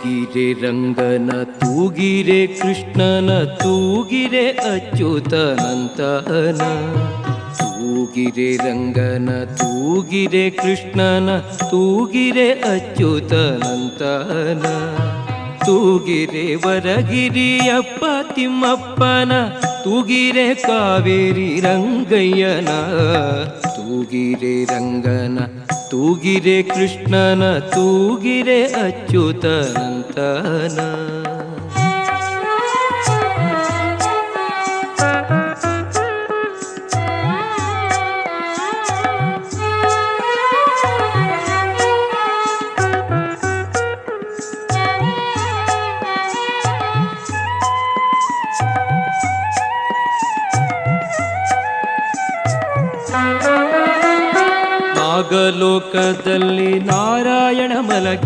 ತೂಗಿರೆ ರಂಗನ ತೂಗಿರೆ ಕೃಷ್ಣನ ತೂಗಿರೆ ಅಚ್ಯುತನಂತನ. ತೂಗಿರೆ ರಂಗನ ತೂಗಿರೆ ಕೃಷ್ಣನ ತೂಗಿರೆ ಅಚ್ಯುತನಂತನ. ತೂಗಿರೆ ವರಗಿರಿಯಪ್ಪ ತಿಮ್ಮಪ್ಪನ ತೂಗಿರೆ ಕಾವೇರಿ ರಂಗಯ್ಯನ. ತೂಗಿರೆ ರಂಗನ ತೂಗಿರೆ ಕೃಷ್ಣನ ತೂಗಿರೆ ಅಚ್ಯುತನಂತನ. ನಾಗಲೋಕದಲ್ಲಿ ನಾರಾಯಣ ಮಲಗ್ಯ